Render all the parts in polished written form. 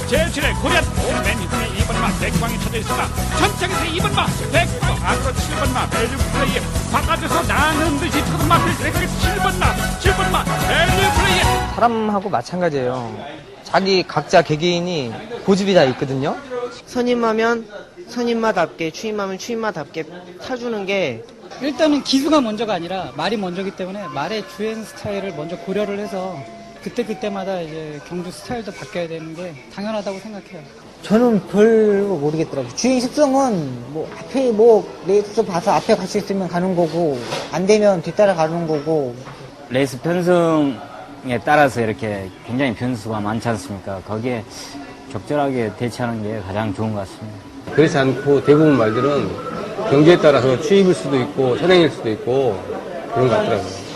제7회 고련 오른맨 히트의 2번마 백광이 쳐져 있으나 전장에서 2번마 백광 안으로 7번마 밸류 플레이 바깥에서 나는 듯이 토마 필드레이크 7번마 밸류 플레이. 사람하고 마찬가지예요. 자기 각자 개개인이 고집이 다 있거든요. 선임하면 선임마답게, 추임하면 추임마답게 타주는 게 일단은 기수가 먼저가 아니라 말이 먼저기 때문에 말의 주행 스타일을 먼저 고려를 해서 그때마다 이제 경주 스타일도 바뀌어야 되는 게 당연하다고 생각해요. 저는 별로 모르겠더라고요. 주행 습성은 뭐 앞에 레이스 봐서 앞에 갈 수 있으면 가는 거고 안 되면 뒤따라 가는 거고. 레이스 편승에 따라서 이렇게 굉장히 변수가 많지 않습니까? 거기에 적절하게 대처하는 게 가장 좋은 것 같습니다. 그렇지 않고 대부분 말들은 경기에 따라서 추입일 수도 있고 선행일 수도 있고 그런 것 같더라고요.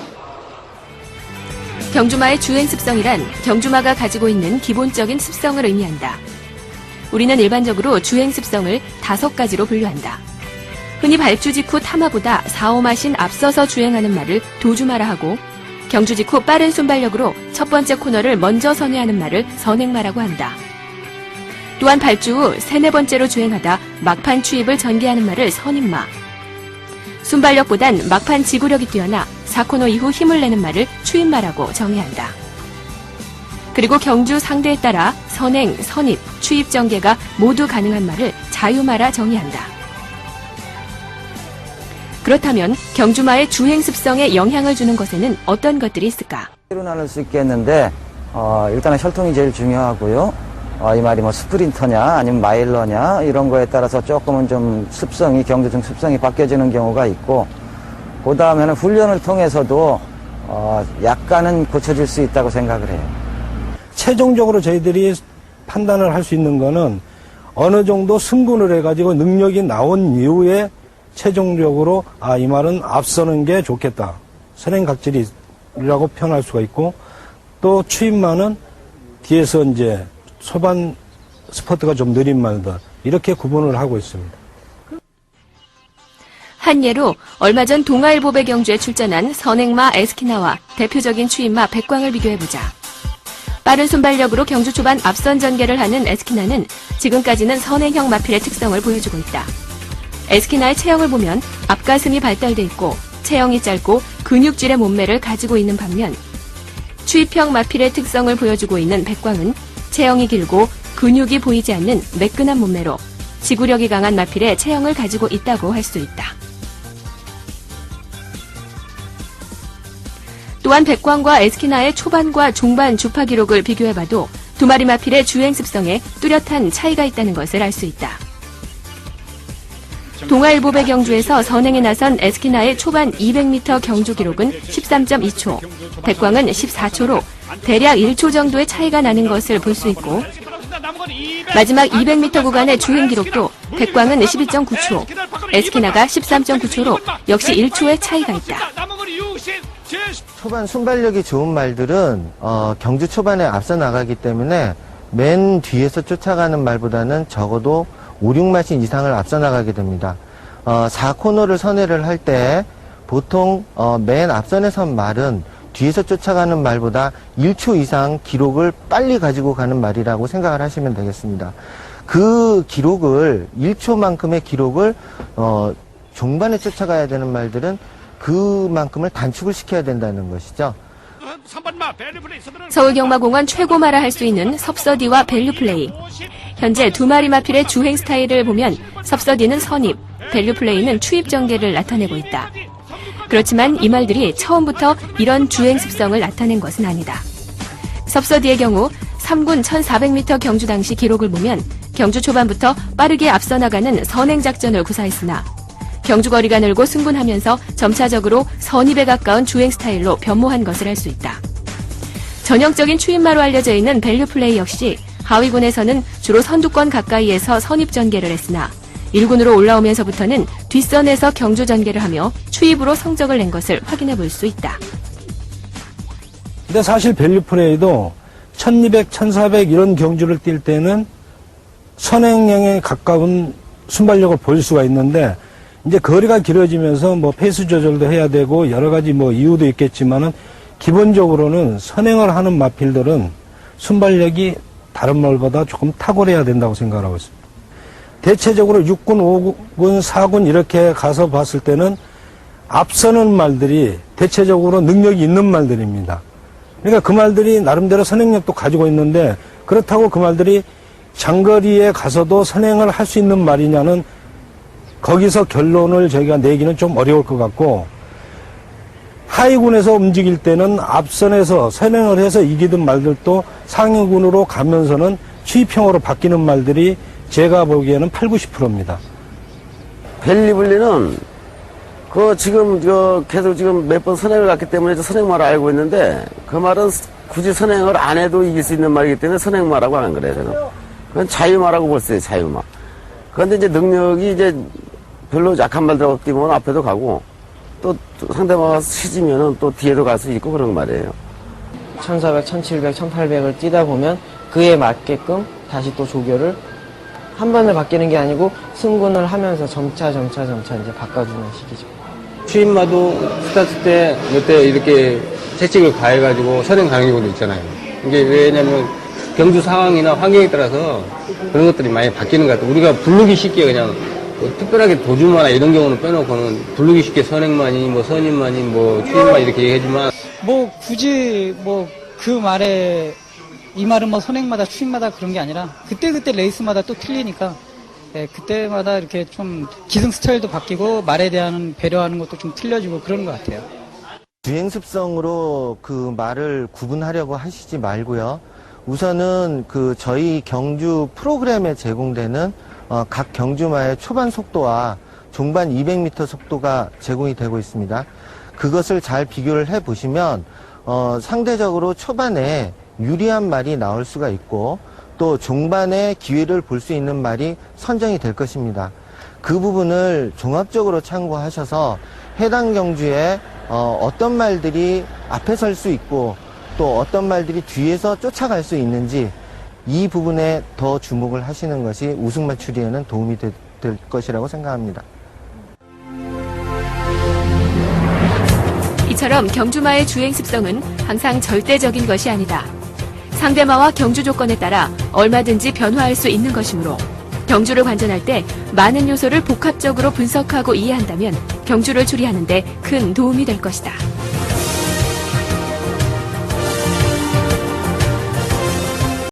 경주마의 주행 습성이란 경주마가 가지고 있는 기본적인 습성을 의미한다. 우리는 일반적으로 주행 습성을 5가지로 분류한다. 흔히 발주 직후 타마보다 4~5마신 앞서서 주행하는 말을 도주마라 하고, 경주 직후 빠른 순발력으로 첫 번째 코너를 먼저 선회하는 말을 선행마라고 한다. 또한 발주 후 3~4번째로 주행하다 막판 추입을 전개하는 말을 선임마, 순발력보단 막판 지구력이 뛰어나 4코너 이후 힘을 내는 말을 추임마라고 정의한다. 그리고 경주 상대에 따라 선행, 선입, 추입 전개가 모두 가능한 말을 자유마라 정의한다. 그렇다면 경주마의 주행 습성에 영향을 주는 것에는 어떤 것들이 있을까? 로 나눌 수 있겠는데 일단은 혈통이 제일 중요하고요. 이 말이 뭐 스프린터냐 아니면 마일러냐 이런 거에 따라서 조금은 좀 습성이 경주중 습성이 바뀌어지는 경우가 있고, 그 다음에는 훈련을 통해서도 약간은 고쳐질 수 있다고 생각을 해요. 최종적으로 저희들이 판단을 할 수 있는 거는 어느 정도 승분을 해가지고 능력이 나온 이후에 최종적으로 이 말은 앞서는 게 좋겠다, 선행각질이라고 표현할 수가 있고, 또 추임마는 뒤에서 이제 초반 스퍼트가 좀 느린 말들, 이렇게 구분을 하고 있습니다. 한 예로 얼마 전 동아일보배 경주에 출전한 선행마 에스키나와 대표적인 추임마 백광을 비교해보자. 빠른 순발력으로 경주 초반 앞선 전개를 하는 에스키나는 지금까지는 선행형 마필의 특성을 보여주고 있다. 에스키나의 체형을 보면 앞가슴이 발달돼 있고 체형이 짧고 근육질의 몸매를 가지고 있는 반면, 추입형 마필의 특성을 보여주고 있는 백광은 체형이 길고 근육이 보이지 않는 매끈한 몸매로 지구력이 강한 마필의 체형을 가지고 있다고 할 수 있다. 또한 백광과 에스키나의 초반과 중반 주파 기록을 비교해봐도 두 마리 마필의 주행 습성에 뚜렷한 차이가 있다는 것을 알 수 있다. 동아일보배 경주에서 선행에 나선 에스키나의 초반 200m 경주 기록은 13.2초, 백광은 14초로 대략 1초 정도의 차이가 나는 것을 볼 수 있고, 마지막 200m 구간의 주행 기록도 백광은 12.9초, 에스키나가 13.9초로 역시 1초의 차이가 있다. 초반 순발력이 좋은 말들은 경주 초반에 앞서 나가기 때문에 맨 뒤에서 쫓아가는 말보다는 적어도 5~6마신 이상을 앞서 나가게 됩니다. 4코너를 선회를 할 때 보통 맨 앞선에 선 말은 뒤에서 쫓아가는 말보다 1초 이상 기록을 빨리 가지고 가는 말이라고 생각을 하시면 되겠습니다. 그 기록을 1초만큼의 기록을 종반에 쫓아가야 되는 말들은 그만큼을 단축을 시켜야 된다는 것이죠. 서울경마공원 최고마라 할 수 있는 섭서디와 밸류플레이. 현재 두 마리 마필의 주행 스타일을 보면 섭서디는 선입, 밸류플레이는 추입 전개를 나타내고 있다. 그렇지만 이 말들이 처음부터 이런 주행 습성을 나타낸 것은 아니다. 섭서디의 경우 3군 1400m 경주 당시 기록을 보면 경주 초반부터 빠르게 앞서 나가는 선행 작전을 구사했으나 경주 거리가 늘고 승분하면서 점차적으로 선입에 가까운 주행 스타일로 변모한 것을 알 수 있다. 전형적인 추임마로 알려져 있는 밸류플레이 역시 하위군에서는 주로 선두권 가까이에서 선입 전개를 했으나 1군으로 올라오면서부터는 뒷선에서 경주 전개를 하며 추입으로 성적을 낸 것을 확인해 볼 수 있다. 근데 사실 밸류플레이도 1200, 1400 이런 경주를 뛸 때는 선행형에 가까운 순발력을 보일 수가 있는데, 이제 거리가 길어지면서 뭐 페이스 조절도 해야 되고 여러 가지 뭐 이유도 있겠지만은 기본적으로는 선행을 하는 마필들은 순발력이 다른 말보다 조금 탁월해야 된다고 생각하고 있습니다. 대체적으로 6군, 5군, 4군 이렇게 가서 봤을 때는 앞서는 말들이 대체적으로 능력이 있는 말들입니다. 그러니까 그 말들이 나름대로 선행력도 가지고 있는데 그렇다고 그 말들이 장거리에 가서도 선행을 할 수 있는 말이냐는 거기서 결론을 저희가 내기는 좀 어려울 것 같고 하위군에서 움직일 때는 앞선에서 선행을 해서 이기던 말들도 상위군으로 가면서는 취입형으로 바뀌는 말들이 제가 보기에는 80~90%입니다. 벨리블리는 지금 계속 지금 몇 번 선행을 갔기 때문에 선행말을 알고 있는데 그 말은 굳이 선행을 안 해도 이길 수 있는 말이기 때문에 선행말하고 안 그래요. 저는. 그건 자유말하고 볼수있어요. 자유말. 그런데 이제 능력이 이제 별로 약한 말들하고 뛰면 앞에도 가고 또 상대방가 시지면은 또 뒤에도 갈 수 있고 그런 말이에요. 1400, 1700, 1800을 뛰다 보면 그에 맞게끔 다시 또 조교를 한 번에 바뀌는 게 아니고 승군을 하면서 점차 이제 바꿔주는 시기죠. 취임마도 스타트 때 몇 대 이렇게 채찍을 가해가지고 선행 가는 경우도 있잖아요. 이게 왜냐면 경주 상황이나 환경에 따라서 그런 것들이 많이 바뀌는 것 같아요. 우리가 부르기 쉽게 그냥 특별하게 도주마나 이런 경우는 빼놓고는 부르기 쉽게 선행만이 뭐 선임만이 뭐 취임만 이렇게 얘기하지만 뭐 굳이 뭐 그 말에 이 말은 뭐 선행마다 추임마다 그런 게 아니라 그때 레이스마다 또 틀리니까 그때마다 이렇게 좀 기승 스타일도 바뀌고 말에 대한 배려하는 것도 좀 틀려지고 그런 것 같아요. 주행 습성으로 그 말을 구분하려고 하시지 말고요. 우선은 저희 경주 프로그램에 제공되는 각 경주마의 초반 속도와 종반 200m 속도가 제공이 되고 있습니다. 그것을 잘 비교를 해 보시면 상대적으로 초반에 유리한 말이 나올 수가 있고 또 종반에 기회를 볼 수 있는 말이 선정이 될 것입니다. 그 부분을 종합적으로 참고하셔서 해당 경주에 어떤 말들이 앞에 설 수 있고 또 어떤 말들이 뒤에서 쫓아갈 수 있는지 이 부분에 더 주목을 하시는 것이 우승말 추리에는 도움이 될 것이라고 생각합니다. 이처럼 경주마의 주행 습성은 항상 절대적인 것이 아니다. 상대마와 경주 조건에 따라 얼마든지 변화할 수 있는 것이므로 경주를 관전할 때 많은 요소를 복합적으로 분석하고 이해한다면 경주를 추리하는 데 큰 도움이 될 것이다.